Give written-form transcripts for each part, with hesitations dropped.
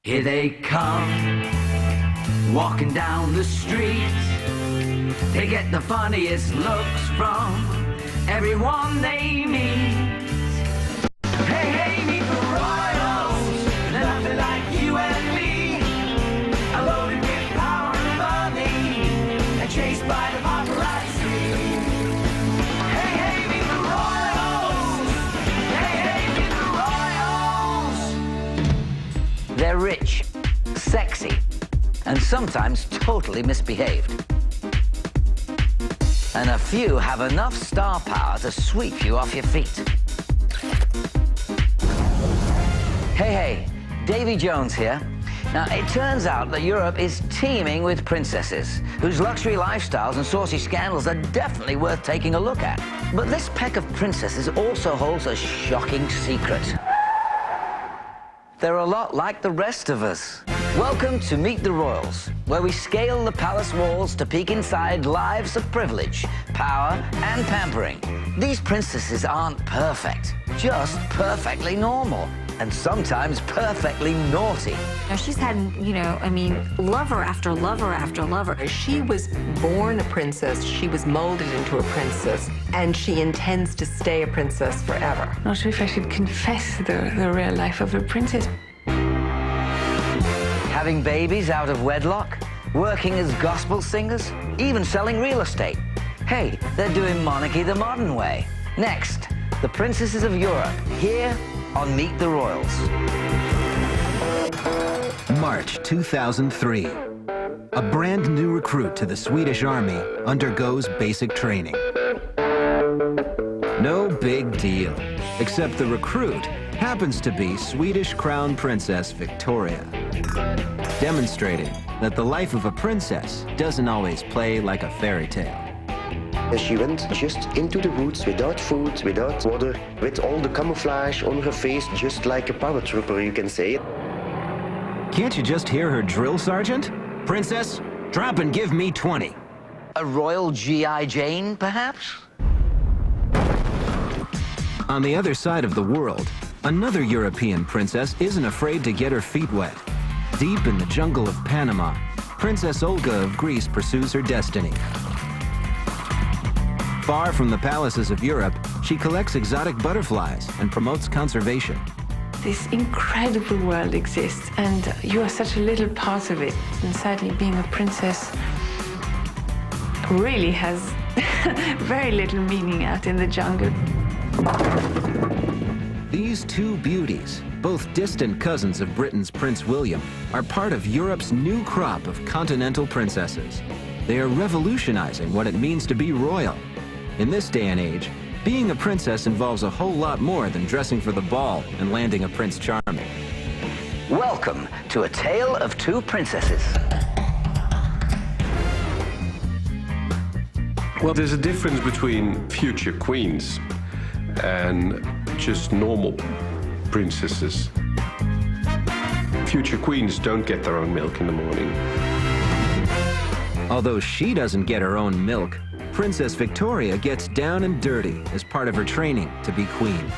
Here they come, walking down the street. They get the funniest looks from everyone they meet. Hey, hey, meet the royals. They're nothing like you and me. Loaded with power and money, and chased by the paparazzi. Hey, hey, meet the royals. Hey, hey, meet the royals. They're rich, sexy, and sometimes totally misbehaved. And a few have enough star power to sweep you off your feet. Hey, hey, Davy Jones here. Now, it turns out that Europe is teeming with princesses whose luxury lifestyles and saucy scandals are definitely worth taking a look at. But this peck of princesses also holds a shocking secret. They're a lot like the rest of us. Welcome to Meet the Royals, where we scale the palace walls to peek inside lives of privilege, power, and pampering. These princesses aren't perfect, just perfectly normal, and sometimes perfectly naughty. Now, she's had, lover after lover after lover. She was born a princess, she was molded into a princess, and she intends to stay a princess forever. Not sure if I should confess the real life of a princess. Having babies out of wedlock, working as gospel singers, even selling real estate. Hey, they're doing monarchy the modern way. Next, the princesses of Europe, here on Meet the Royals. March 2003. A brand new recruit to the Swedish army undergoes basic training. No big deal, except the recruit happens to be Swedish Crown Princess Victoria, demonstrating that the life of a princess doesn't always play like a fairy tale. She went just into the woods without food, without water, with all the camouflage on her face, just like a paratrooper, you can say. Can't you just hear her drill sergeant? Princess, drop and give me 20. A royal G.I. Jane, perhaps? On the other side of the world, another European princess isn't afraid to get her feet wet. Deep in the jungle of Panama, Princess Olga of Greece pursues her destiny. Far from the palaces of Europe, she collects exotic butterflies and promotes conservation. This incredible world exists, and you are such a little part of it. And sadly, being a princess really has very little meaning out in the jungle. These two beauties, both distant cousins of Britain's Prince William, are part of Europe's new crop of continental princesses. They are revolutionizing what it means to be royal. In this day and age, being a princess involves a whole lot more than dressing for the ball and landing a Prince Charming. Welcome to A Tale of Two Princesses. Well, there's a difference between future queens and just normal princesses. Future queens don't get their own milk in the morning. Although she doesn't get her own milk, Princess Victoria gets down and dirty as part of her training to be queen.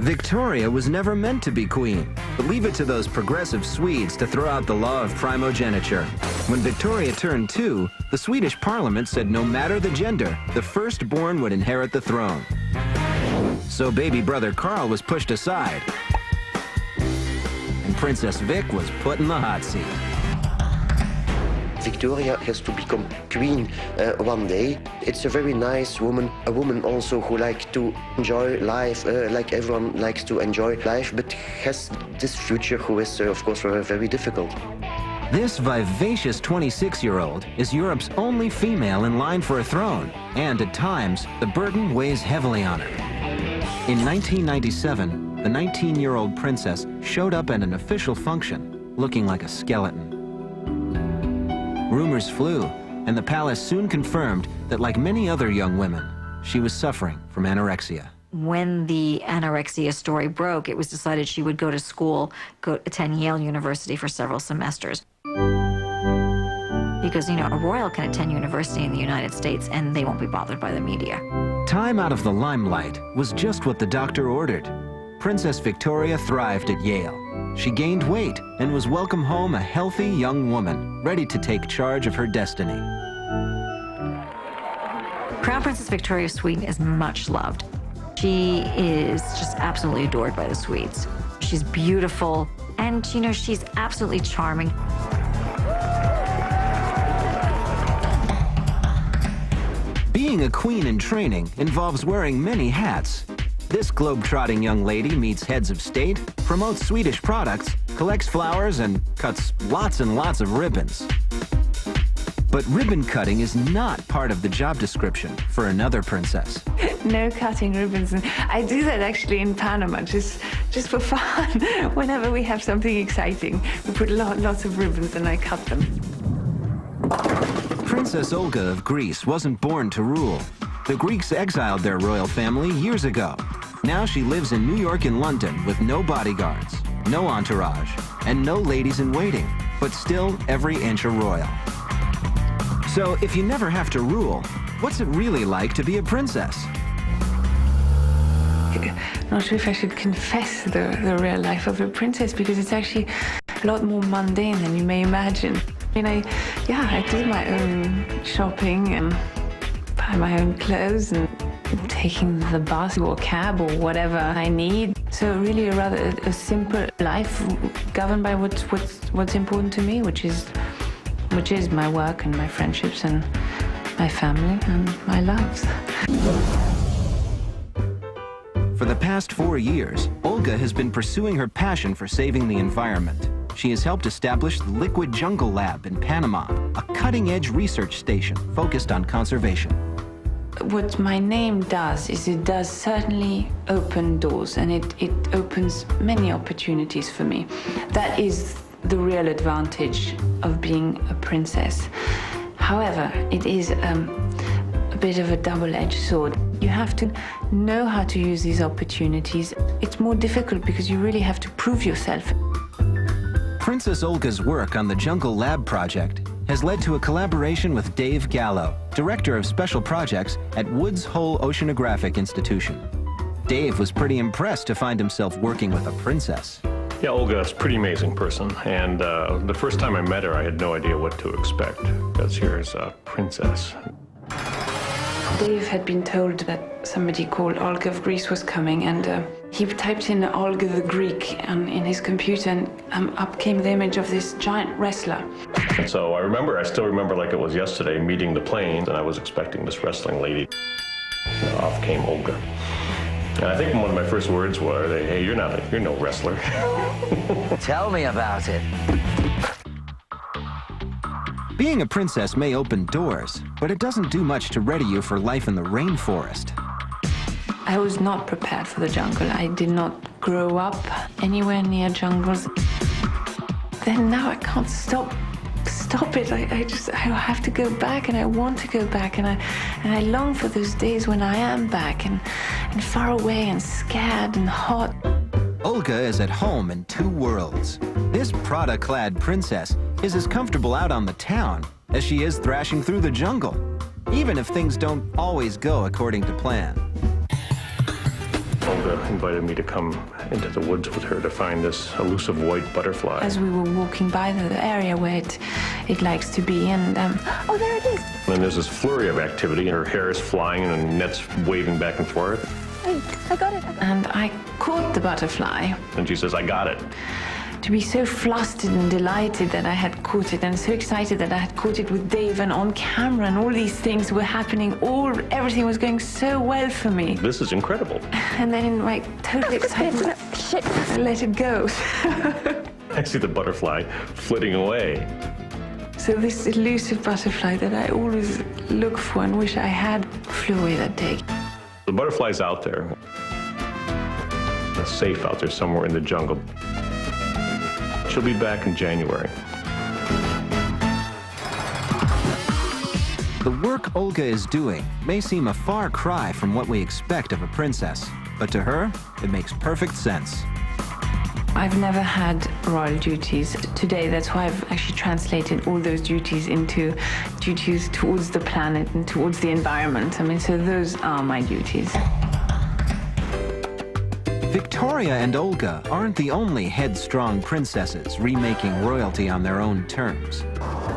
Victoria was never meant to be queen, but leave it to those progressive Swedes to throw out the law of primogeniture. When Victoria turned 2, the Swedish parliament said no matter the gender, the firstborn would inherit the throne. So baby brother Carl was pushed aside, and Princess Vic was put in the hot seat. Victoria has to become queen one day. It's a very nice woman, a woman also who likes to enjoy life, like everyone likes to enjoy life, but has this future who is, of course, very difficult. This vivacious 26-year-old is Europe's only female in line for a throne, and at times, the burden weighs heavily on her. In 1997, the 19-year-old princess showed up at an official function, looking like a skeleton. Rumors flew, and the palace soon confirmed that, like many other young women, she was suffering from anorexia. When the anorexia story broke, it was decided she would go to school, attend Yale University for several semesters. Because, a royal can attend university in the United States and they won't be bothered by the media. Time out of the limelight was just what the doctor ordered. Princess Victoria thrived at Yale. she gained weight and was welcomed home a healthy young woman, ready to take charge of her destiny. Crown Princess Victoria of Sweden is much loved. She is just absolutely adored by the Swedes. She's beautiful, and you know, she's absolutely charming. Being a queen in training involves wearing many hats. This globe-trotting young lady meets heads of state, promotes Swedish products, collects flowers, and cuts lots and lots of ribbons. But ribbon cutting is not part of the job description for another princess. No cutting ribbons. And I do that actually in Panama, just for fun. Whenever we have something exciting, we put lots of ribbons and I cut them. Princess Olga of Greece wasn't born to rule. The Greeks exiled their royal family years ago. Now she lives in New York and London with no bodyguards, no entourage, and no ladies in waiting, but still every inch a royal. So if you never have to rule, what's it really like to be a princess? Not sure if I should confess the real life of a princess, because it's actually a lot more mundane than you may imagine. I mean, I do my own shopping and buy my own clothes and taking the bus or cab or whatever I need. So really a simple life governed by what's important to me, which is my work and my friendships and my family and my loves. For the past 4 years, Olga has been pursuing her passion for saving the environment. She has helped establish the Liquid Jungle Lab in Panama, a cutting-edge research station focused on conservation. What my name does is it does certainly open doors, and it opens many opportunities for me. That is the real advantage of being a princess. However, it is a bit of a double-edged sword. You have to know how to use these opportunities. It's more difficult because you really have to prove yourself. Princess Olga's work on the Jungle Lab project has led to a collaboration with Dave Gallo, Director of Special Projects at Woods Hole Oceanographic Institution. Dave was pretty impressed to find himself working with a princess. Yeah, Olga is a pretty amazing person, and the first time I met her, I had no idea what to expect, because here's a princess. Dave had been told that somebody called Olga of Greece was coming, and he typed in Olga the Greek in his computer, and up came the image of this giant wrestler. And so I still remember like it was yesterday, meeting the plane, and I was expecting this wrestling lady. Off came Olga. And I think one of my first words were, hey, you're no wrestler. Tell me about it. Being a princess may open doors, but it doesn't do much to ready you for life in the rainforest. I was not prepared for the jungle. I did not grow up anywhere near jungles. Then now I can't stop it. I have to go back, and I want to go back, and I long for those days when I am back and far away and scared and hot. Olga is at home in two worlds. This Prada-clad princess is as comfortable out on the town as she is thrashing through the jungle, even if things don't always go according to plan. Olga invited me to come into the woods with her to find this elusive white butterfly. As we were walking by the area where it likes to be, and oh, there it is. And there's this flurry of activity. Her hair is flying and nets waving back and forth. Hey, I got it. And I caught the butterfly. And she says, I got it. To be so flustered and delighted that I had caught it, and so excited that I had caught it with Dave and on camera, and all these things were happening, everything was going so well for me. This is incredible. And then in my total excitement, shit, I let it go. I see the butterfly flitting away. So this elusive butterfly that I always look for and wish I had flew away that day. The butterfly's out there. It's safe out there somewhere in the jungle. She'll be back in January. The work Olga is doing may seem a far cry from what we expect of a princess, but to her, it makes perfect sense. I've never had royal duties. Today, that's why I've actually translated all those duties into duties towards the planet and towards the environment. I mean, so those are my duties. Victoria and Olga aren't the only headstrong princesses remaking royalty on their own terms.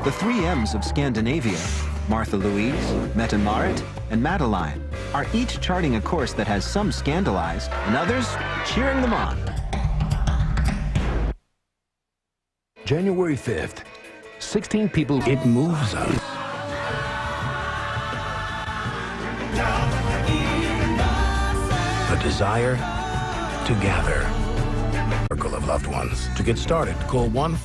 The 3 M's of Scandinavia, Martha Louise, Mette-Marit, and Madeline, are each charting a course that has some scandalized and others cheering them on. January 5th, 16 people, it moves us. The desire to gather. Circle of loved ones. To get started, call 1.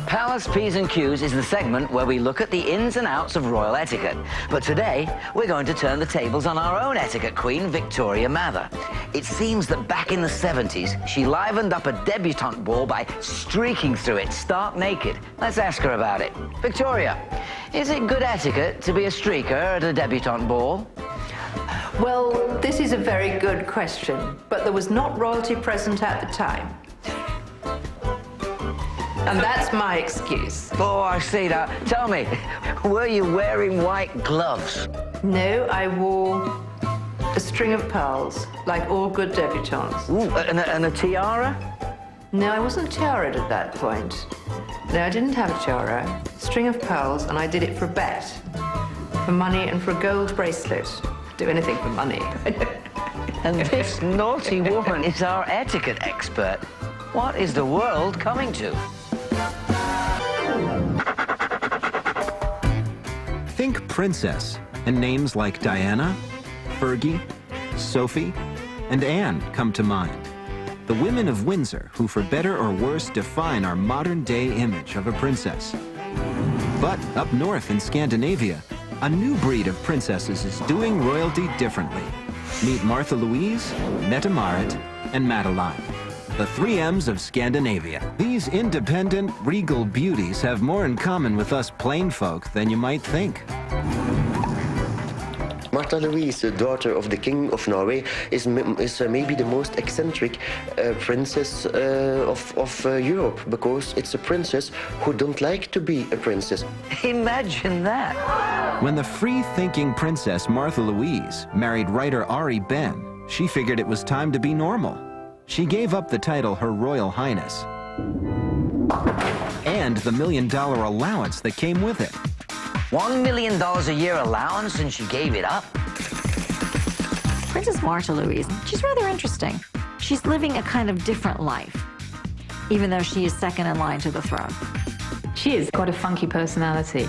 Palace P's and Q's is the segment where we look at the ins and outs of royal etiquette. But today, we're going to turn the tables on our own etiquette queen, Victoria Mather. It seems that back in the 70s, she livened up a debutante ball by streaking through it stark naked. Let's ask her about it. Victoria, is it good etiquette to be a streaker at a debutante ball? Well, this is a very good question, but there was not royalty present at the time. And that's my excuse. Oh, I see that. Tell me, were you wearing white gloves? No, I wore a string of pearls, like all good debutantes. Ooh, and a tiara? No, I wasn't tiara'd at that point. No, I didn't have a tiara. String of pearls, and I did it for a bet. For money and for a gold bracelet. I'd do anything for money. And this naughty woman is our etiquette expert. What is the world coming to? Think princess, and names like Diana, Fergie, Sophie, and Anne come to mind. The women of Windsor who, for better or worse, define our modern-day image of a princess. But up north in Scandinavia, a new breed of princesses is doing royalty differently. Meet Martha Louise, Mette-Marit, and Madeline, the 3 M's of Scandinavia. These independent, regal beauties have more in common with us plain folk than you might think. Martha Louise, the daughter of the King of Norway, is maybe the most eccentric princess of Europe, because it's a princess who don't like to be a princess. Imagine that. When the free-thinking princess Martha Louise married writer Ari Ben, she figured it was time to be normal. She gave up the title Her Royal Highness and the $1 million allowance that came with it. $1 million a year allowance, and she gave it up? Princess Martha Louise, she's rather interesting. She's living a kind of different life, even though she is second in line to the throne. She has got a funky personality.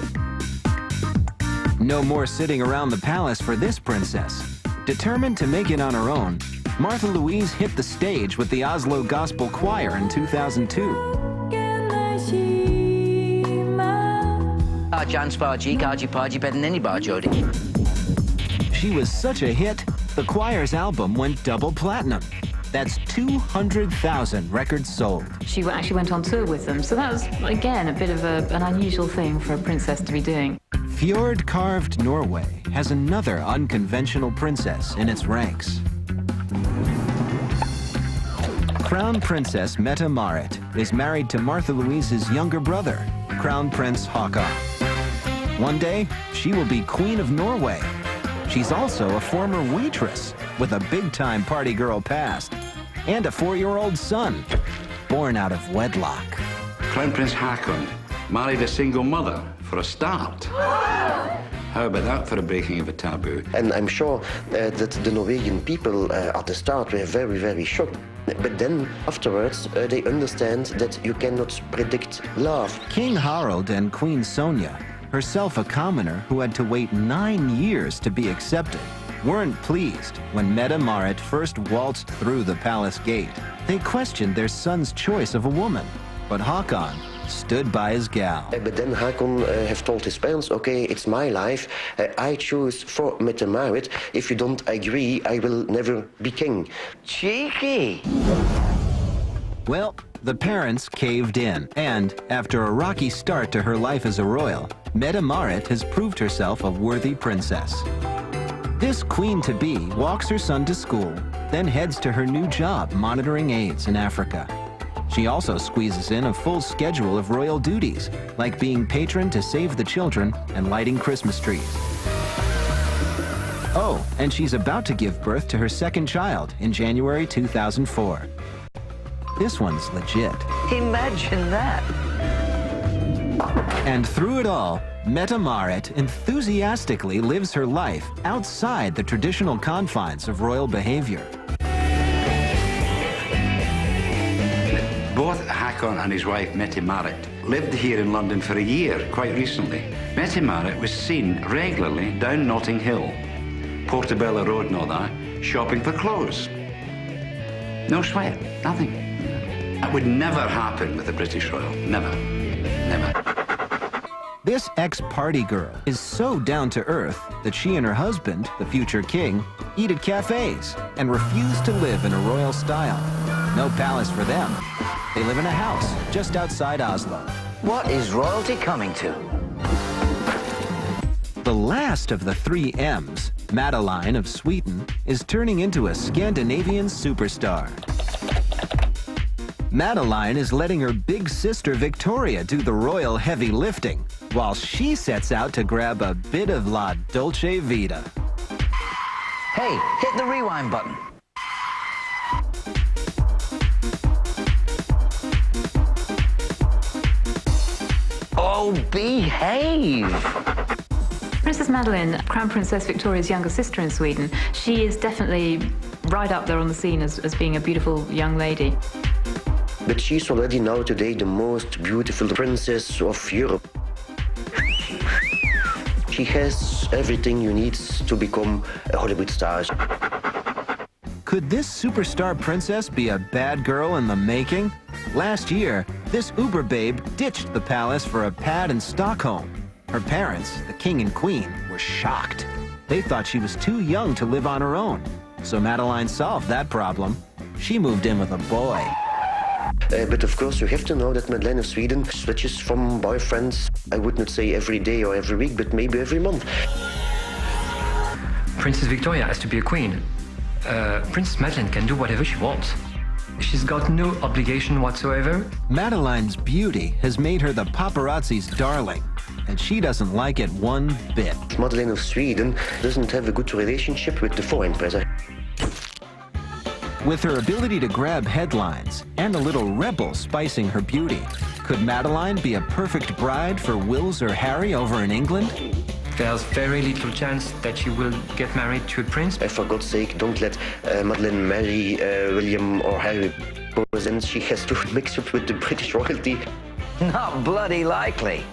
No more sitting around the palace for this princess. Determined to make it on her own, Martha Louise hit the stage with the Oslo Gospel Choir in 2002. She was such a hit, the choir's album went double platinum. That's 200,000 records sold. She actually went on tour with them, so that was, again, a bit of an unusual thing for a princess to be doing. Fjord-carved Norway has another unconventional princess in its ranks. Crown Princess Mette-Marit is married to Martha Louise's younger brother, Crown Prince Haakon. One day, she will be Queen of Norway. She's also a former waitress with a big-time party girl past and a 4-year-old son, born out of wedlock. Crown Prince Haakon married a single mother for a start. How about that for a breaking of a taboo? And I'm sure that the Norwegian people at the start were very, very shocked. But then, afterwards, they understand that you cannot predict love. King Harald and Queen Sonja, herself a commoner who had to wait 9 years to be accepted, weren't pleased when Mette-Marit first waltzed through the palace gate. They questioned their son's choice of a woman, but Haakon stood by his gal. But then Haakon have told his parents, okay, it's my life. I choose for Mette-Marit. If you don't agree, I will never be king. Cheeky. Well, the parents caved in, and after a rocky start to her life as a royal, Mette-Marit has proved herself a worthy princess. This queen-to-be walks her son to school, then heads to her new job monitoring AIDS in Africa. She also squeezes in a full schedule of royal duties, like being patron to Save the Children and lighting Christmas trees. Oh, and she's about to give birth to her second child in January 2004. This one's legit. Imagine that. And through it all, Mette Marit enthusiastically lives her life outside the traditional confines of royal behavior. Both Hakon and his wife, Mette Marit, lived here in London for a year, quite recently. Mette Marit was seen regularly down Notting Hill, Portobello Road and all that, shopping for clothes. No sweat, nothing. That would never happen with the British royal. Never. Never. This ex-party girl is so down-to-earth that she and her husband, the future king, eat at cafes and refuse to live in a royal style. No palace for them. They live in a house just outside Oslo. What is royalty coming to? The last of the three M's, Madeline of Sweden, is turning into a Scandinavian superstar. Madeline is letting her big sister Victoria do the royal heavy lifting, while she sets out to grab a bit of la dolce vita. Hey, hit the rewind button. Oh, behave! Princess Madeleine, Crown Princess Victoria's younger sister in Sweden, she is definitely right up there on the scene as being a beautiful young lady. But she's already now today the most beautiful princess of Europe. She has everything you need to become a Hollywood star. Could this superstar princess be a bad girl in the making? Last year, this Uber babe ditched the palace for a pad in Stockholm. Her parents, the king and queen, were shocked. They thought she was too young to live on her own. So Madeline solved that problem. She moved in with a boy. But of course, you have to know that Madeleine of Sweden switches from boyfriends, I would not say every day or every week, but maybe every month. Princess Victoria has to be a queen. Princess Madeleine can do whatever she wants. She's got no obligation whatsoever. Madeline's beauty has made her the paparazzi's darling, and she doesn't like it one bit. Madeleine of Sweden doesn't have a good relationship with the foreign press. With her ability to grab headlines and a little rebel spicing her beauty, could Madeline be a perfect bride for Wills or Harry over in England? There's very little chance that she will get married to a prince. For God's sake, don't let Madeleine marry William or Harry, because then she has to mix up with the British royalty. Not bloody likely.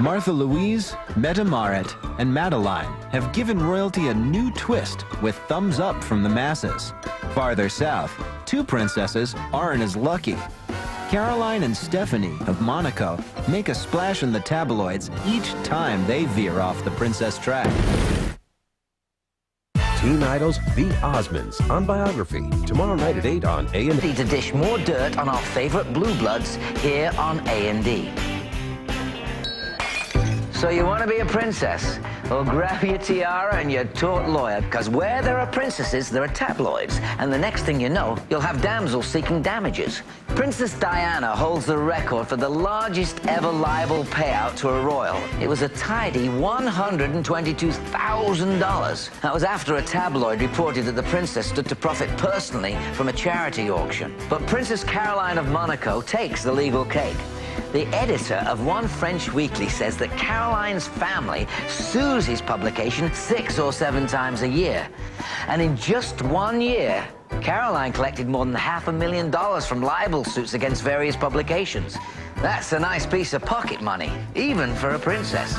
Martha Louise, Mette Marit, and Madeline have given royalty a new twist with thumbs up from the masses. Farther south, two princesses aren't as lucky. Caroline and Stephanie of Monaco make a splash in the tabloids each time they veer off the princess track. Teen Idol's The Osmonds on Biography, tomorrow night at 8 on A&D. To dish more dirt on our favorite blue bloods here on A&D. So you want to be a princess? Well, grab your tiara and your taut lawyer, because where there are princesses, there are tabloids. And the next thing you know, you'll have damsels seeking damages. Princess Diana holds the record for the largest ever libel payout to a royal. It was a tidy $122,000. That was after a tabloid reported that the princess stood to profit personally from a charity auction. But Princess Caroline of Monaco takes the legal cake. The editor of one French weekly says that Caroline's family sues his publication 6 or 7 times a year. And in just 1 year, Caroline collected more than $500,000 from libel suits against various publications. That's a nice piece of pocket money, even for a princess.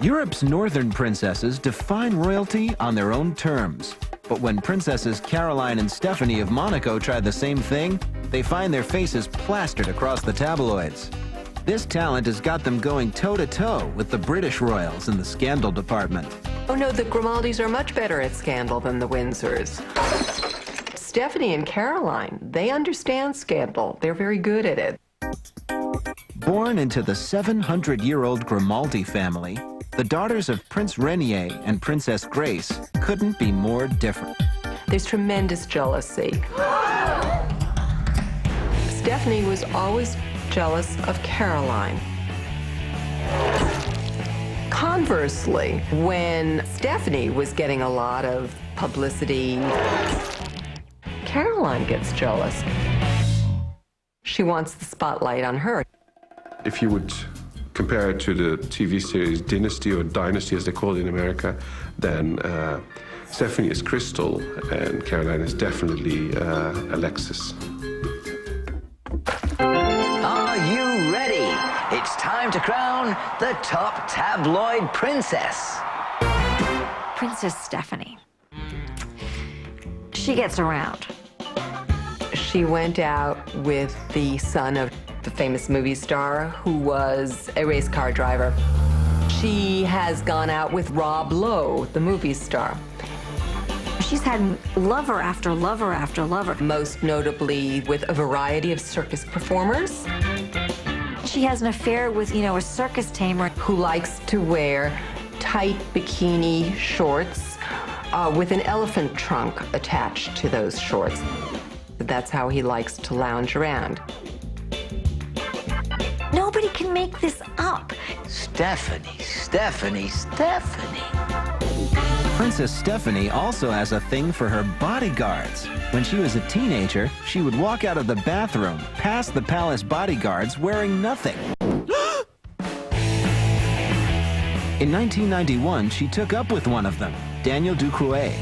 Europe's northern princesses define royalty on their own terms. But when Princesses Caroline and Stephanie of Monaco try the same thing, they find their faces plastered across the tabloids. This talent has got them going toe-to-toe with the British royals in the scandal department. Oh no, the Grimaldis are much better at scandal than the Windsors. Stephanie and Caroline, they understand scandal. They're very good at it. Born into the 700-year-old Grimaldi family, the daughters of Prince Renier and Princess Grace couldn't be more different. There's tremendous jealousy. Stephanie was always jealous of Caroline. Conversely, when Stephanie was getting a lot of publicity, Caroline gets jealous. She wants the spotlight on her. If you would compare it to the TV series Dynasty, or Dynasty as they call it in America, then Stephanie is Crystal and Caroline is definitely Alexis. Are you ready? It's time to crown the top tabloid princess. Princess Stephanie. She gets around. She went out with the son of the famous movie star who was a race car driver. She has gone out with Rob Lowe, the movie star. She's had lover after lover after lover. Most notably with a variety of circus performers. She has an affair with, a circus tamer who likes to wear tight bikini shorts with an elephant trunk attached to those shorts. That's how he likes to lounge around. Nobody can make this up. Stephanie, Stephanie, Stephanie. Princess Stephanie also has a thing for her bodyguards. When she was a teenager, she would walk out of the bathroom past the palace bodyguards wearing nothing. In 1991, she took up with one of them, Daniel Ducrouet.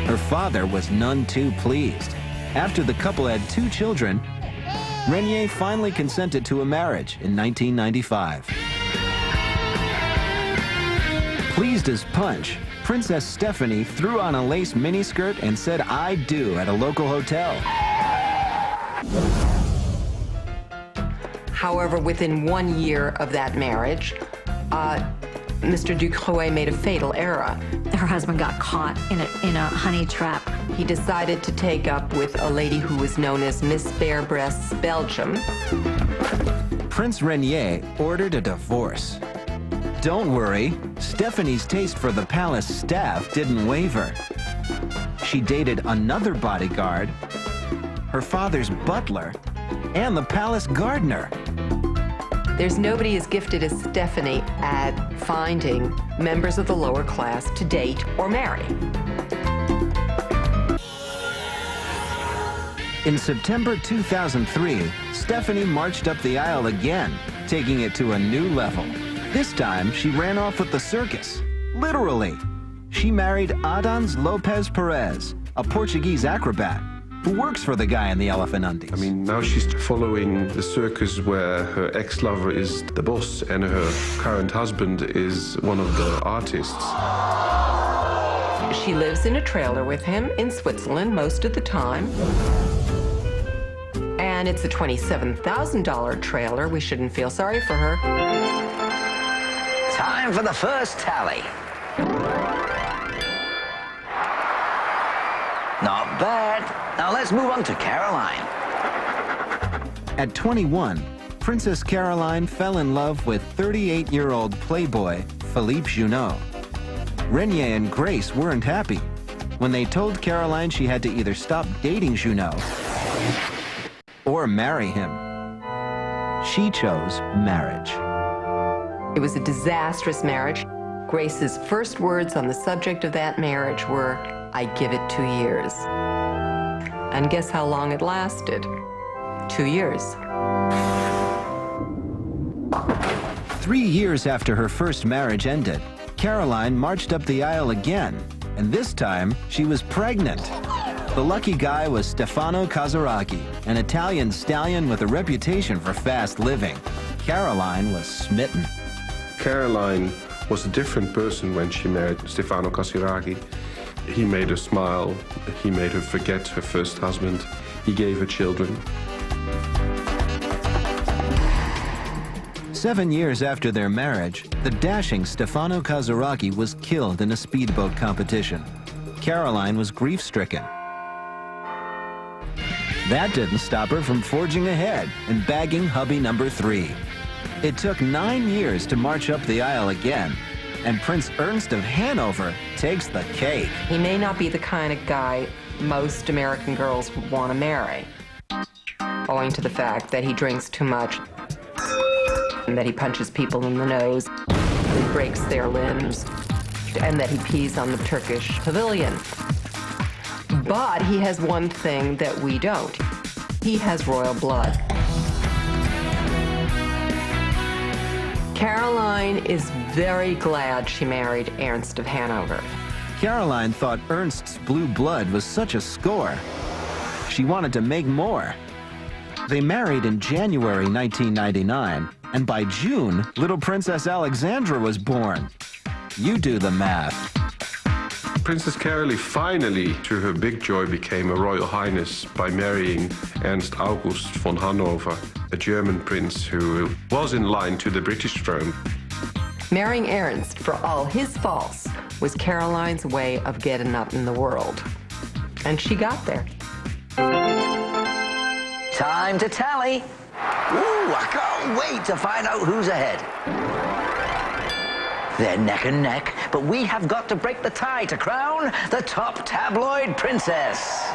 Her father was none too pleased. After the couple had 2 children, Renier finally consented to a marriage in 1995. Pleased as punch, Princess Stephanie threw on a lace miniskirt and said "I do" at a local hotel. However, within 1 year of that marriage, Mr. Ducrouet made a fatal error. Her husband got caught in a honey trap. He decided to take up with a lady who was known as Miss Bare Breasts Belgium. Prince Renier ordered a divorce. Don't worry, Stephanie's taste for the palace staff didn't waver. She dated another bodyguard, her father's butler, and the palace gardener. There's nobody as gifted as Stephanie at finding members of the lower class to date or marry. In September 2003, Stephanie marched up the aisle again, taking it to a new level. This time, she ran off with the circus. Literally. She married Adans Lopez Perez, a Portuguese acrobat who works for the guy in the elephant undies. I mean, now she's following the circus where her ex-lover is the boss and her current husband is one of the artists. She lives in a trailer with him in Switzerland most of the time. And it's a $27,000 trailer. We shouldn't feel sorry for her. Time for the first tally. Not bad. Now let's move on to Caroline. At 21, Princess Caroline fell in love with 38-year-old playboy Philippe Junot. Renier and Grace weren't happy. When they told Caroline she had to either stop dating Junot or marry him, she chose marriage. It was a disastrous marriage. Grace's first words on the subject of that marriage were, "I give it 2 years." And guess how long it lasted? 2 years. 3 years after her first marriage ended, Caroline marched up the aisle again, and this time she was pregnant. The lucky guy was Stefano Casaraghi, an Italian stallion with a reputation for fast living. Caroline was smitten. Caroline was a different person when she married Stefano Casaraghi. He made her smile. He made her forget her first husband. He gave her children. 7 years after their marriage, the dashing Stefano Casaraghi was killed in a speedboat competition. Caroline was grief-stricken. That didn't stop her from forging ahead and bagging hubby number 3. It took 9 years to march up the aisle again, and Prince Ernst of Hanover takes the cake. He may not be the kind of guy most American girls would want to marry. owing to the fact that he drinks too much and that he punches people in the nose, and breaks their limbs, and that he pees on the Turkish pavilion. But he has one thing that we don't. He has royal blood. Caroline is very glad she married Ernst of Hanover. Caroline thought Ernst's blue blood was such a score. She wanted to make more. They married in January 1999, and by June, little Princess Alexandra was born. You do the math. Princess Caroline finally, to her big joy, became a Royal Highness by marrying Ernst August von Hanover, a German prince who was in line to the British throne. Marrying Ernst, for all his faults, was Caroline's way of getting up in the world. And she got there. Time to tally. Ooh, I can't wait to find out who's ahead. They're neck and neck, but we have got to break the tie to crown the top tabloid princess.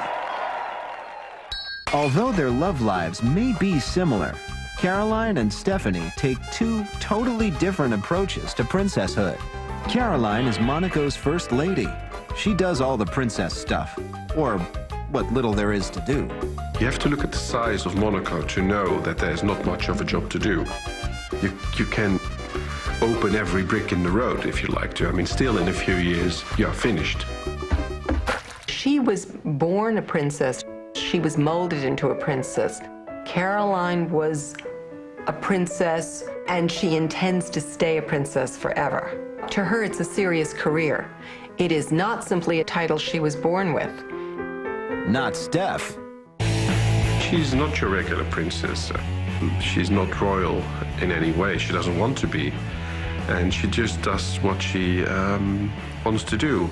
Although their love lives may be similar, Caroline and Stephanie take two totally different approaches to princesshood. Caroline is Monaco's first lady. She does all the princess stuff, or what little there is to do. You have to look at the size of Monaco to know that there's not much of a job to do. You can open every brick in the road if you like to. I mean, still in a few years, you're finished. She was born a princess. She was molded into a princess. Caroline was a princess, and she intends to stay a princess forever. To her, it's a serious career. It is not simply a title she was born with. Not Steph. She's not your regular princess. She's not royal in any way. She doesn't want to be. And she just does what she wants to do.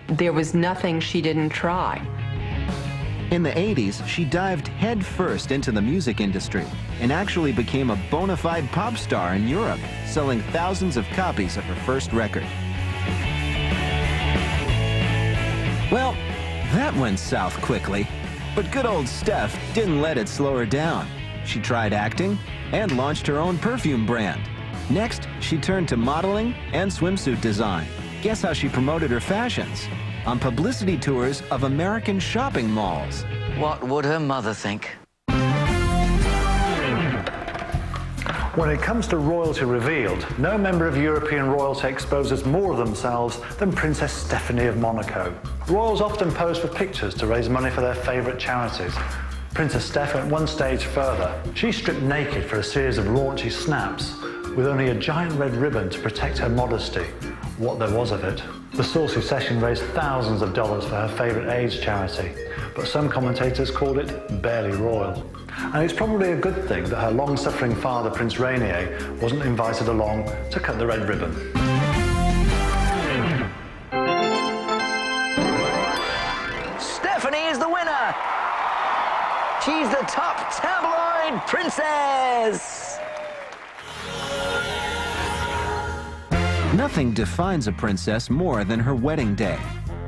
There was nothing she didn't try. In the 80s, she dived headfirst into the music industry and actually became a bona fide pop star in Europe, selling thousands of copies of her first record. Well, that went south quickly, but good old Steph didn't let it slow her down. She tried acting and launched her own perfume brand. Next, she turned to modeling and swimsuit design. Guess how she promoted her fashions? On publicity tours of American shopping malls. What would her mother think? When it comes to royalty revealed, no member of European royalty exposes more of themselves than Princess Stephanie of Monaco. Royals often pose for pictures to raise money for their favourite charities. Princess Steph went one stage further. She stripped naked for a series of raunchy snaps, with only a giant red ribbon to protect her modesty, what there was of it. The saucy session raised thousands of dollars for her favourite AIDS charity, but some commentators called it barely royal. And it's probably a good thing that her long-suffering father, Prince Rainier, wasn't invited along to cut the red ribbon. Stephanie is the winner! She's the top tabloid princess! Nothing defines a princess more than her wedding day.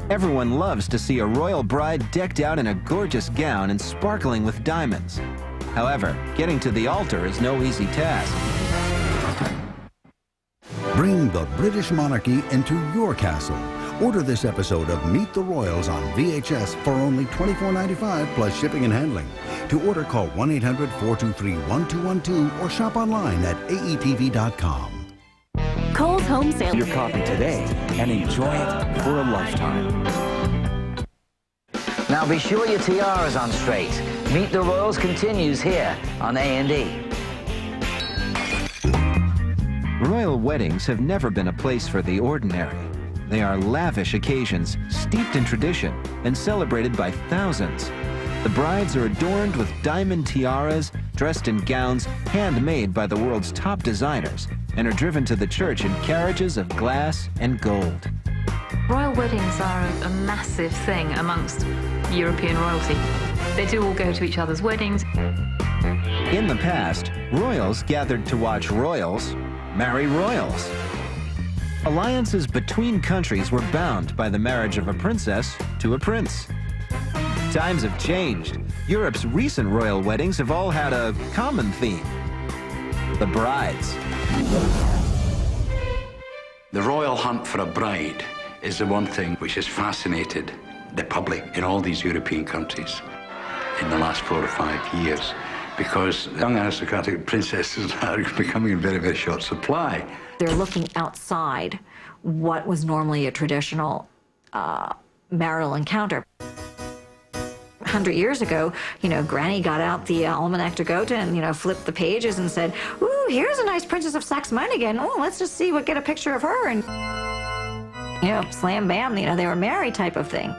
Everyone loves to see a royal bride decked out in a gorgeous gown and sparkling with diamonds. However, getting to the altar is no easy task. Bring the British monarchy into your castle. Order this episode of Meet the Royals on VHS for only $24.95 plus shipping and handling. To order, call 1-800-423-1212 or shop online at aetv.com. Kohl's Home Sale. Your copy today and enjoy it for a lifetime. Now be sure your tiara's on straight. Meet the Royals continues here on A&E. Royal weddings have never been a place for the ordinary. They are lavish occasions, steeped in tradition, and celebrated by thousands. The brides are adorned with diamond tiaras, dressed in gowns handmade by the world's top designers, and are driven to the church in carriages of glass and gold. Royal weddings are a massive thing amongst European royalty. They do all go to each other's weddings. In the past, royals gathered to watch royals marry royals. Alliances between countries were bound by the marriage of a princess to a prince. Times have changed. Europe's recent royal weddings have all had a common theme: the brides. The royal hunt for a bride is the one thing which has fascinated the public in all these European countries in the last 4 or 5 years, because young aristocratic princesses are becoming in very, very short supply. They're looking outside what was normally a traditional marital encounter. 100 years ago, Granny got out the almanac to go to and, flipped the pages and said, ooh, here's a nice Princess of Saxe-Meiningen. Oh, let's just get a picture of her. And, slam bam, they were married type of thing.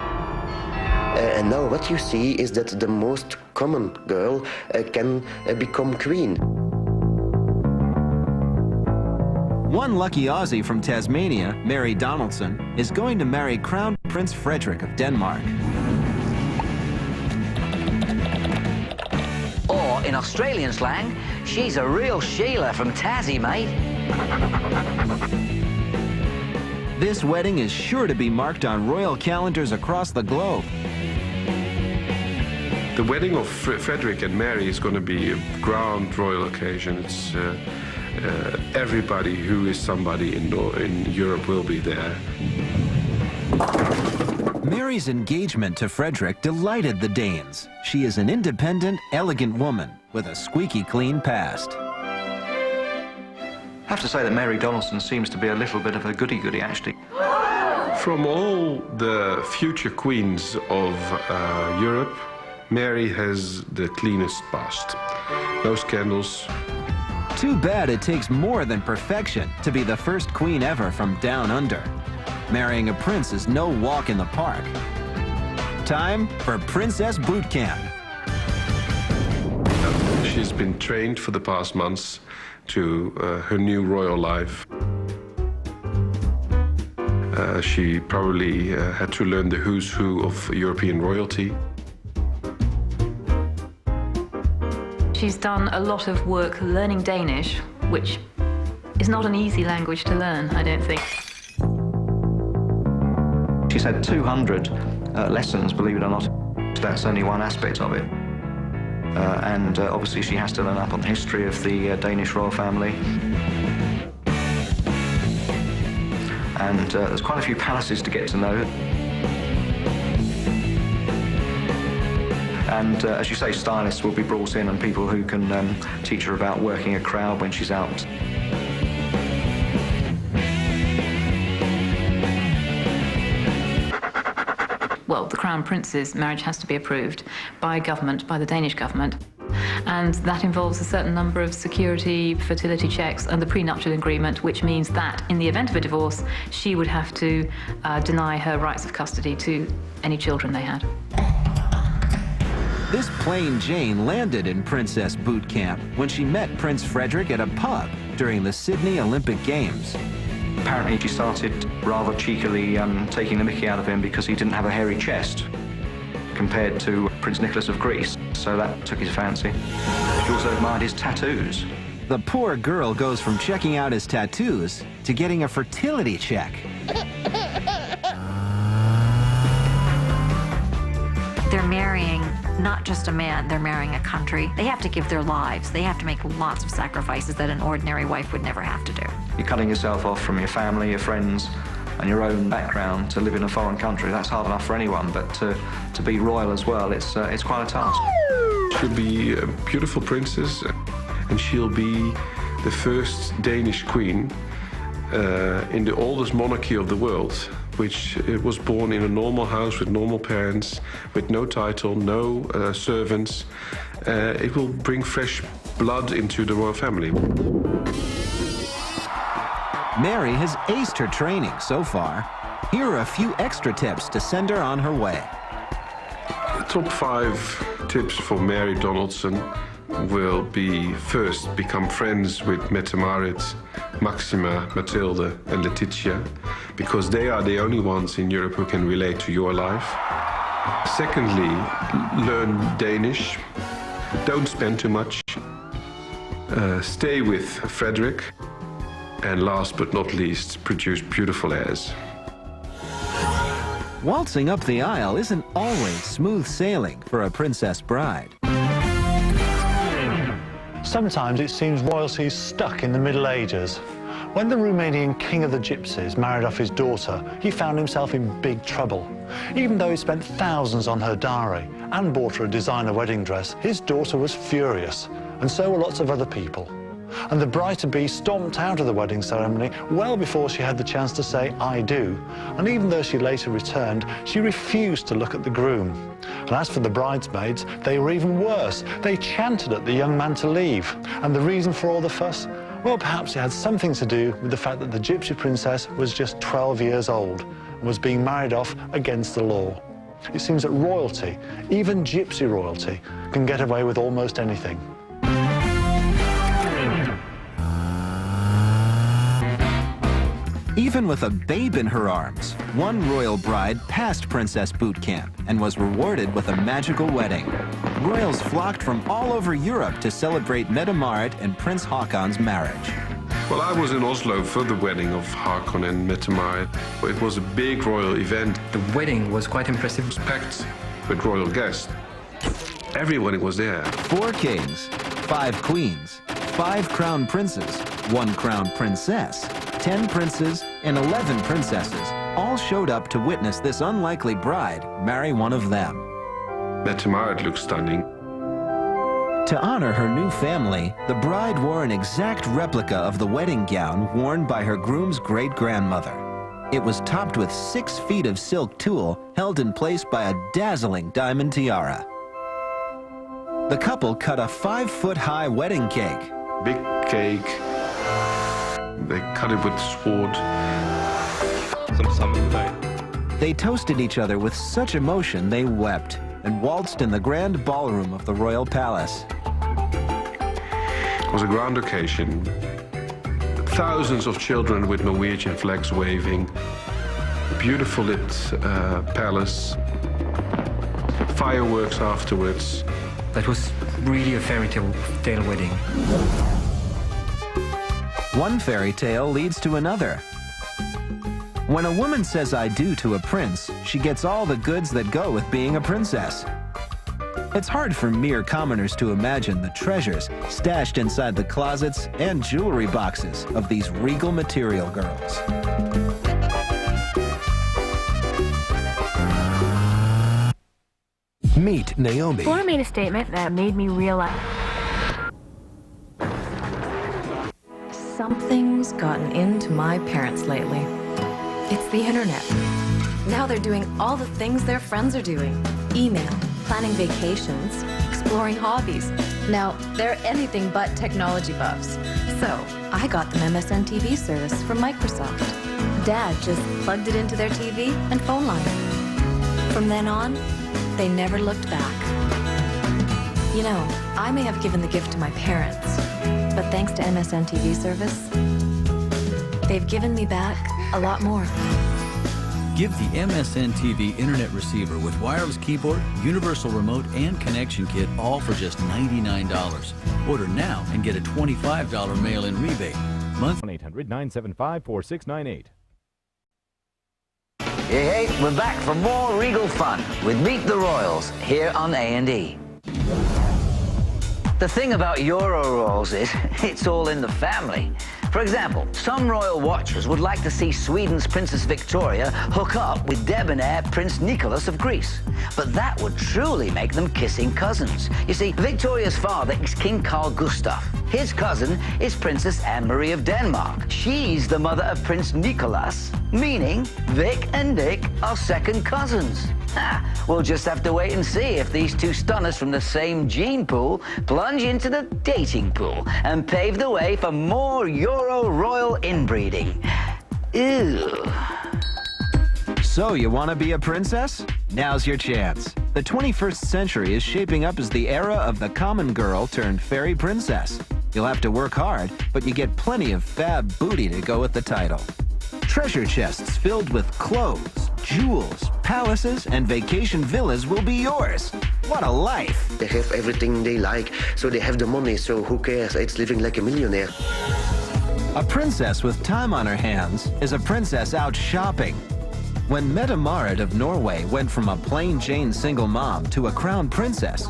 And now what you see is that the most common girl can become queen. One lucky Aussie from Tasmania, Mary Donaldson, is going to marry Crown Prince Frederick of Denmark. Or, in Australian slang, she's a real Sheila from Tassie, mate. This wedding is sure to be marked on royal calendars across the globe. The wedding of Frederick and Mary is going to be a grand royal occasion. It's everybody who is somebody in Europe will be there. Mary's engagement to Frederick delighted the Danes. She is an independent, elegant woman with a squeaky clean past. I have to say that Mary Donaldson seems to be a little bit of a goody-goody, actually. From all the future queens of Europe, Mary has the cleanest past. No scandals. Too bad it takes more than perfection to be the first queen ever from down under. Marrying a prince is no walk in the park. Time for Princess Boot Camp. She's been trained for the past months to her new royal life. She probably had to learn the who's who of European royalty. She's done a lot of work learning Danish, which is not an easy language to learn, I don't think. She's had 200 lessons, believe it or not. That's only one aspect of it. And obviously she has to learn up on the history of the Danish royal family. And there's quite a few palaces to get to know. And as you say, stylists will be brought in and people who can teach her about working a crowd when she's out. Well, the Crown Prince's marriage has to be approved by government, by the Danish government. And that involves a certain number of security, fertility checks and the prenuptial agreement, which means that in the event of a divorce, she would have to deny her rights of custody to any children they had. This plain Jane landed in Princess Boot Camp when she met Prince Frederick at a pub during the Sydney Olympic Games. Apparently she started rather cheekily taking the mickey out of him because he didn't have a hairy chest compared to Prince Nicholas of Greece, so that took his fancy. She also admired his tattoos. The poor girl goes from checking out his tattoos to getting a fertility check. They're marrying not just a man, they're marrying a country. They have to give their lives. They have to make lots of sacrifices that an ordinary wife would never have to do. You're cutting yourself off from your family, your friends, and your own background to live in a foreign country. That's hard enough for anyone, but to be royal as well, it's quite a task. She'll be a beautiful princess, and she'll be the first Danish queen in the oldest monarchy of the world, which was born in a normal house with normal parents, with no title, no servants. It will bring fresh blood into the royal family. Mary has aced her training so far. Here are a few extra tips to send her on her way. The top 5 tips for Mary Donaldson will be: first, become friends with Mette-Marit, Maxima, Matilda and Letizia, because they are the only ones in Europe who can relate to your life. Secondly, learn Danish. Don't spend too much. Stay with Frederick. And last but not least, produce beautiful heirs. Waltzing up the aisle isn't always smooth sailing for a princess bride. Sometimes it seems royalty's stuck in the Middle Ages. When the Romanian king of the gypsies married off his daughter, he found himself in big trouble. Even though he spent thousands on her dowry and bought her a designer wedding dress, his daughter was furious, and so were lots of other people. And the bride-to-be stormed out of the wedding ceremony well before she had the chance to say, "I do." And even though she later returned, she refused to look at the groom. And as for the bridesmaids, they were even worse. They chanted at the young man to leave. And the reason for all the fuss? Well, perhaps it had something to do with the fact that the gypsy princess was just 12 years old and was being married off against the law. It seems that royalty, even gypsy royalty, can get away with almost anything. Even with a babe in her arms, one royal bride passed Princess Boot Camp and was rewarded with a magical wedding. Royals flocked from all over Europe to celebrate Mette Marit and Prince Haakon's marriage. Well, I was in Oslo for the wedding of Haakon and Mette Marit. It was a big royal event. The wedding was quite impressive. It was packed with royal guests. Everyone was there. 4 kings, 5 queens, 5 crown princes, 1 crown princess, 10 princes, and 11 princesses all showed up to witness this unlikely bride marry one of them. Mette Marit looked stunning. To honor her new family, the bride wore an exact replica of the wedding gown worn by her groom's great-grandmother. It was topped with 6 feet of silk tulle held in place by a dazzling diamond tiara. The couple cut a 5-foot-high wedding cake. Big cake. They cut it with sword. They toasted each other with such emotion they wept and waltzed in the grand ballroom of the royal palace. It was a grand occasion. Thousands of children with Norwegian flags waving. Beautiful lit palace. Fireworks afterwards. That was really a fairy tale wedding. One fairy tale leads to another. When a woman says "I do" to a prince, she gets all the goods that go with being a princess. It's hard for mere commoners to imagine the treasures stashed inside the closets and jewelry boxes of these regal material girls. Meet Naomi. Flora made a statement that made me realize something's gotten into my parents lately. It's the internet. Now they're doing all the things their friends are doing. Email, planning vacations, exploring hobbies. Now, they're anything but technology buffs. So, I got them MSN TV service from Microsoft. Dad just plugged it into their TV and phone line. From then on, they never looked back. You know, I may have given the gift to my parents, but thanks to MSN TV service, they've given me back a lot more. Give the MSN TV internet receiver with wireless keyboard, universal remote, and connection kit all for just $99. Order now and get a $25 mail-in rebate. Month 1-800-975-4698. Hey, we're back for more Regal fun with Meet the Royals here on A&E. The thing about Euro Royals is it's all in the family. For example, some royal watchers would like to see Sweden's Princess Victoria hook up with debonair Prince Nicholas of Greece. But that would truly make them kissing cousins. You see, Victoria's father is King Carl Gustaf. His cousin is Princess Anne-Marie of Denmark. She's the mother of Prince Nicholas, meaning Vic and Nick are second cousins. We'll just have to wait and see if these two stunners from the same gene pool plunge into the dating pool and pave the way for more Euro royal inbreeding. Ew. So you want to be a princess? Now's your chance. The 21st century is shaping up as the era of the common girl turned fairy princess. You'll have to work hard, but you get plenty of fab booty to go with the title. Treasure chests filled with clothes, jewels, palaces, and vacation villas will be yours. What a life! They have everything they like, so they have the money, so who cares? It's living like a millionaire. A princess with time on her hands is a princess out shopping. When Mette-Marit of Norway went from a plain Jane single mom to a crown princess,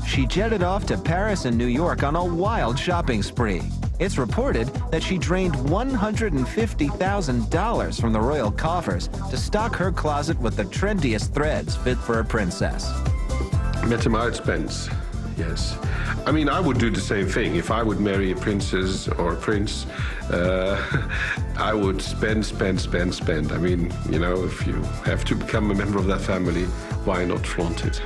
she jetted off to Paris and New York on a wild shopping spree. It's reported that she drained $150,000 from the royal coffers to stock her closet with the trendiest threads fit for a princess. Mette-Marit spends, yes. I mean, I would do the same thing. If I would marry a princess or a prince, I would spend. I mean, you know, if you have to become a member of that family, why not flaunt it?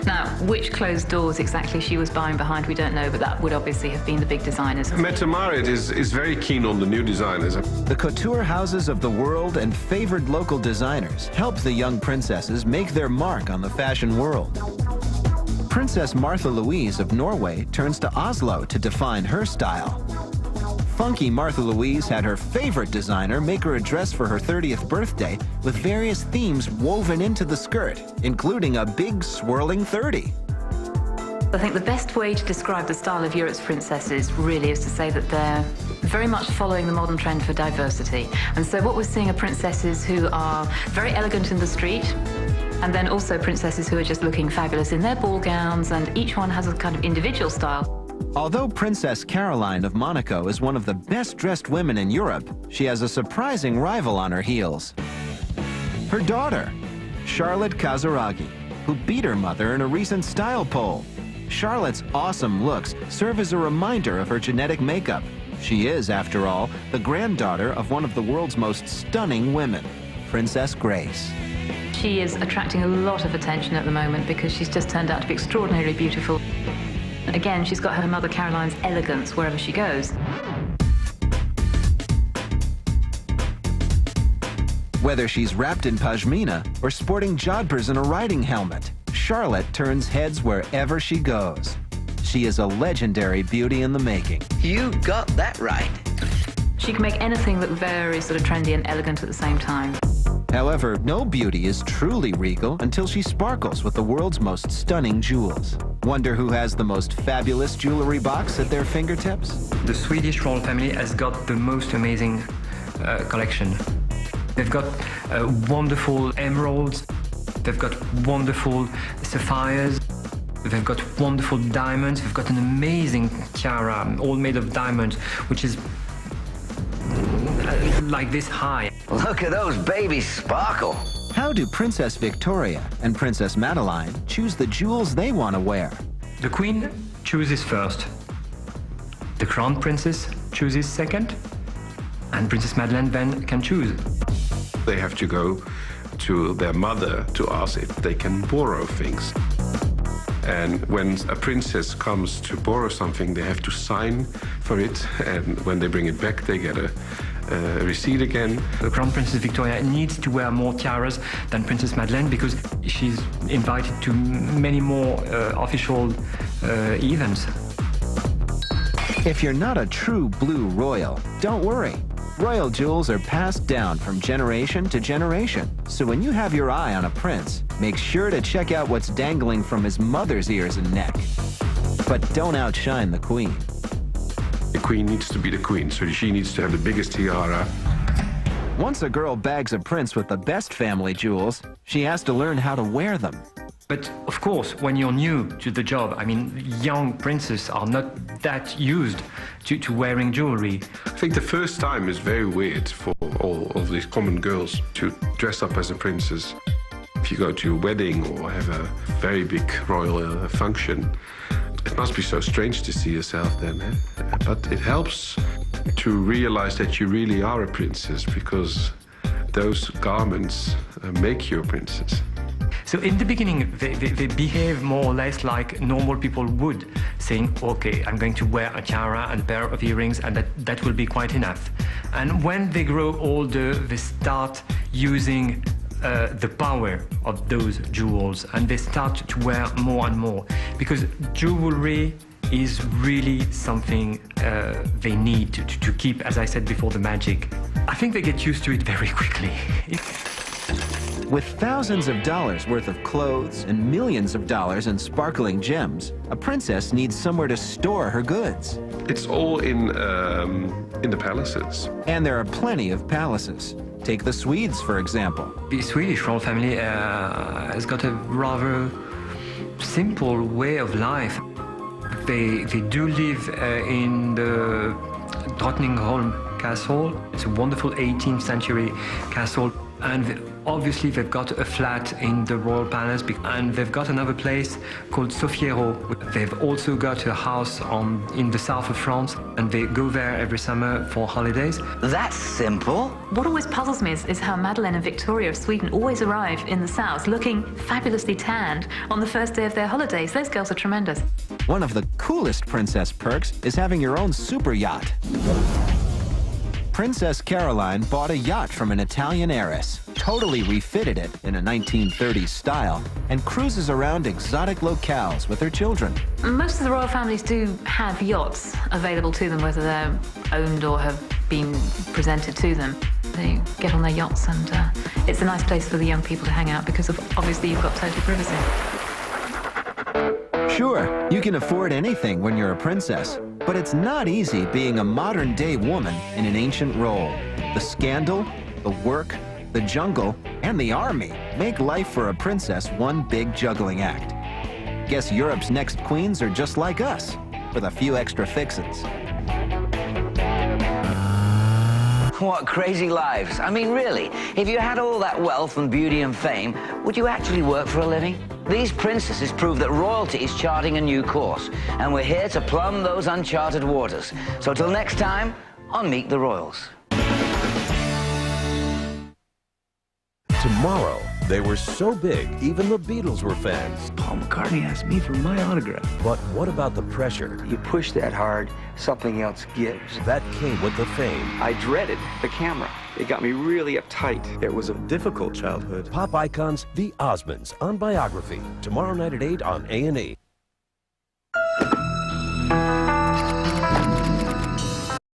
Now, which closed doors exactly she was buying behind, we don't know, but that would obviously have been the big designers. Mette-Marit is very keen on the new designers. The couture houses of the world and favored local designers help the young princesses make their mark on the fashion world. Princess Martha Louise of Norway turns to Oslo to define her style. Funky Martha Louise had her favorite designer make her a dress for her 30th birthday with various themes woven into the skirt, including a big swirling 30. I think the best way to describe the style of Europe's princesses really is to say that they're very much following the modern trend for diversity. And so what we're seeing are princesses who are very elegant in the street, and then also princesses who are just looking fabulous in their ball gowns, and each one has a kind of individual style. Although Princess Caroline of Monaco is one of the best-dressed women in Europe, she has a surprising rival on her heels. Her daughter, Charlotte Casiraghi, who beat her mother in a recent style poll. Charlotte's awesome looks serve as a reminder of her genetic makeup. She is, after all, the granddaughter of one of the world's most stunning women, Princess Grace. She is attracting a lot of attention at the moment because she's just turned out to be extraordinarily beautiful. Again, she's got her mother Caroline's elegance wherever she goes. Whether she's wrapped in pashmina or sporting jodhpurs and a riding helmet, Charlotte turns heads wherever she goes. She is a legendary beauty in the making. You got that right. She can make anything look very sort of trendy and elegant at the same time. However, no beauty is truly regal until she sparkles with the world's most stunning jewels. Wonder who has the most fabulous jewelry box at their fingertips? The Swedish royal family has got the most amazing collection. They've got wonderful emeralds, they've got wonderful sapphires, they've got wonderful diamonds, they've got an amazing tiara, all made of diamonds, which is like this high. Look at those babies sparkle. How do Princess Victoria and Princess Madeline choose the jewels they want to wear? The Queen chooses first, the Crown Princess chooses second, and Princess Madeleine then can choose. They have to go to their mother to ask if they can borrow things. And when a princess comes to borrow something, they have to sign for it, and when they bring it back, they get a receipt again. The Crown Princess Victoria needs to wear more tiaras than Princess Madeleine because she's invited to many more official events. If you're not a true blue royal, don't worry. Royal jewels are passed down from generation to generation. So when you have your eye on a prince, make sure to check out what's dangling from his mother's ears and neck. But don't outshine the Queen. The Queen needs to be the Queen, so she needs to have the biggest tiara. Once a girl bags a prince with the best family jewels, she has to learn how to wear them. But of course, when you're new to the job, I mean, young princes are not that used to wearing jewelry. I think the first time is very weird for all of these common girls to dress up as a princess. If you go to a wedding or have a very big royal function, it must be so strange to see yourself then, eh? But it helps to realize that you really are a princess because those garments make you a princess. So in the beginning, they behave more or less like normal people would, saying, okay, I'm going to wear a tiara and a pair of earrings, and that will be quite enough. And when they grow older, they start using the power of those jewels, and they start to wear more and more, because jewelry is really something they need to keep, as I said before, the magic. I think they get used to it very quickly. With thousands of dollars worth of clothes and millions of dollars in sparkling gems, a princess needs somewhere to store her goods. It's all in the palaces. And there are plenty of palaces. Take the Swedes, for example. The Swedish royal family has got a rather simple way of life. They do live in the Drottningholm Castle. It's a wonderful 18th century castle. And obviously they've got a flat in the royal palace, and they've got another place called Sofiero. They've also got a house in the south of France, and they go there every summer for holidays. That's simple. What always puzzles me is how Madeleine and Victoria of Sweden always arrive in the south looking fabulously tanned on the first day of their holidays. Those girls are tremendous. One of the coolest princess perks is having your own super yacht. Princess Caroline bought a yacht from an Italian heiress, totally refitted it in a 1930s style, and cruises around exotic locales with her children. Most of the royal families do have yachts available to them, whether they're owned or have been presented to them. They get on their yachts, and it's a nice place for the young people to hang out because obviously you've got total privacy. Sure, you can afford anything when you're a princess, but it's not easy being a modern-day woman in an ancient role. The scandal, the work, the jungle, and the army make life for a princess one big juggling act. Guess Europe's next queens are just like us, with a few extra fixins. What crazy lives. I mean, really, if you had all that wealth and beauty and fame, would you actually work for a living? These princesses prove that royalty is charting a new course, and we're here to plumb those uncharted waters. So till next time, on Meet the Royals. Tomorrow, they were so big, even the Beatles were fans. Paul McCartney asked me for my autograph. But what about the pressure? You push that hard, something else gives. That came with the fame. I dreaded the camera. It got me really uptight. It was a difficult childhood. Pop icons, The Osmonds on Biography. Tomorrow night at 8 on A&E.